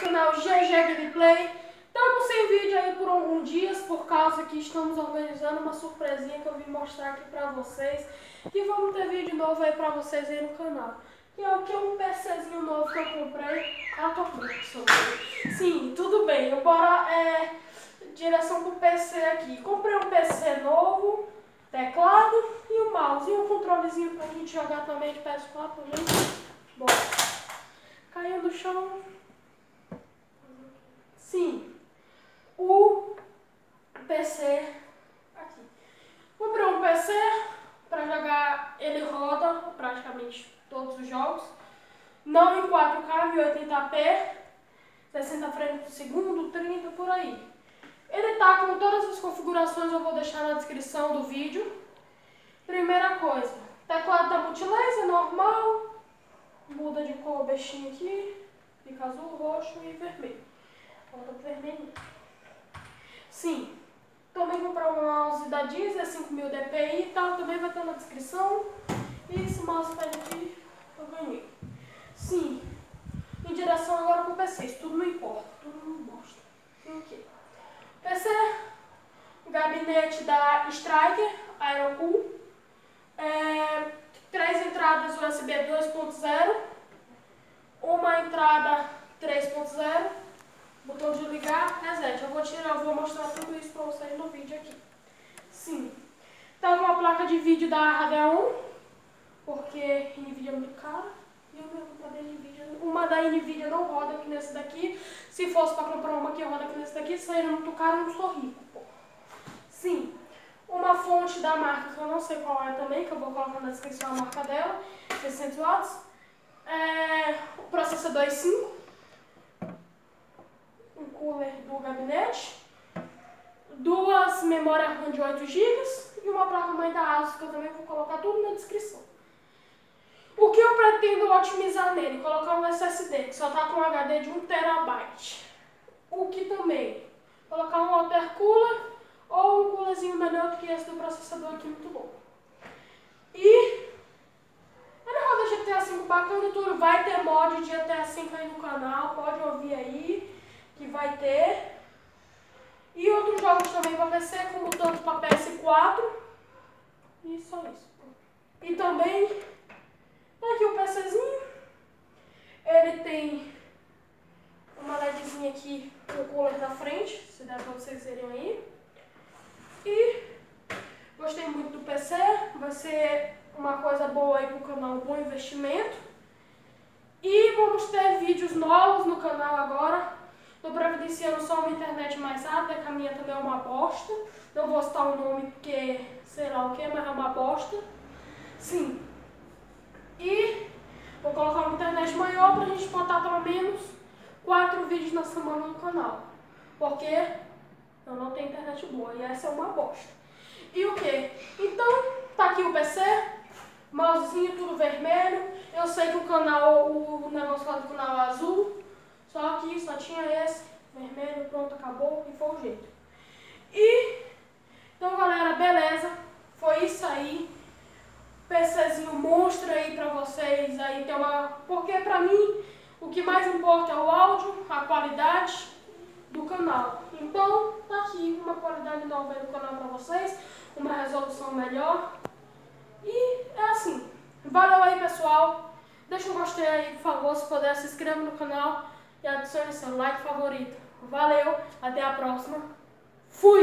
canal GG Gameplay. Estamos sem vídeo aí por alguns dias, por causa que estamos organizando uma surpresinha que eu vim mostrar aqui pra vocês. E vamos ter vídeo novo aí pra vocês aí no canal. Que é o que? Um PCzinho novo que eu comprei. Tô com sim, tudo bem. Bora, direção pro PC aqui. Comprei um PC novo, teclado e um mouse. E um controlezinho pra gente jogar também de PS4 também. Bora. Caiu no chão. Sim, o PC aqui. Comprei um PC para jogar, ele roda praticamente todos os jogos. Não em 4K, 1080p, 60 frames por segundo, 30 por aí. Ele tá com todas as configurações, eu vou deixar na descrição do vídeo. Primeira coisa, teclado da Multilaser normal, muda de cor o bestinho aqui, fica azul, roxo e vermelho. Volta pro vermelho. Sim, também comprei um mouse da Deezer, 5000 dpi e tal, também vai estar na descrição. E esse mousepad aqui eu ganhei. Sim, em direção agora pro PC, isso tudo não importa, tudo não mostra. Aqui. PC, gabinete da Striker, Aerocool, 3 entradas USB 2.0, uma entrada 3.0, botão de ligar, reset. Eu vou mostrar tudo isso pra vocês no vídeo aqui. Sim, tá uma placa de vídeo da Radeon, porque Nvidia é muito cara. E eu mesmo da Nvidia, uma da Nvidia não roda aqui nesse daqui. Se fosse para comprar uma que roda aqui nesse daqui, seria muito caro, eu não sou rico, pô. Sim, uma fonte da marca que eu não sei qual é também, que eu vou colocar na descrição a marca dela, 600 watts. O processador i5, um cooler do gabinete, duas memórias RAM de 8 GB e uma placa-mãe da ASUS, que eu também vou colocar tudo na descrição. O que eu pretendo otimizar nele? Colocar um SSD, que só tá com um HD de 1 TB. O que também? Colocar um water cooler ou um coolerzinho melhor do que esse do processador aqui, muito bom. E ele roda GTA V bacana e tudo. Vai ter mod de GTA V aí no canal, pode ouvir aí, que vai ter. E outros jogos também para PC, como tanto para PS4. E só isso. E também aqui o PCzinho, ele tem uma LEDzinha aqui com o cooler na frente, se der pra vocês verem aí. E gostei muito do PC, vai ser uma coisa boa aí pro canal, um bom investimento. E vamos ter vídeos novos no canal agora. Tô providenciando só uma internet mais rápida, que a minha também é uma bosta. Não vou citar o nome porque sei lá o que, mas é uma bosta. Sim. E vou colocar uma internet maior pra gente botar pelo menos 4 vídeos na semana no canal. Porque eu não tenho internet boa e essa é uma bosta. E o que? Então, tá aqui o PC, mousezinho tudo vermelho. Eu sei que o canal, o negócio lá do canal é azul. Só que só tinha esse, vermelho, pronto, acabou e foi o jeito. E, então galera, beleza. Foi isso aí. PCzinho monstro aí pra vocês aí ter uma... Porque pra mim o que mais importa é o áudio, a qualidade do canal. Então tá aqui uma qualidade nova aí no canal pra vocês, uma resolução melhor. E é assim. Valeu aí pessoal. Deixa um gostei aí, por favor, se puder, se inscreva no canal e adicione seu like favorito. Valeu, até a próxima. Fui!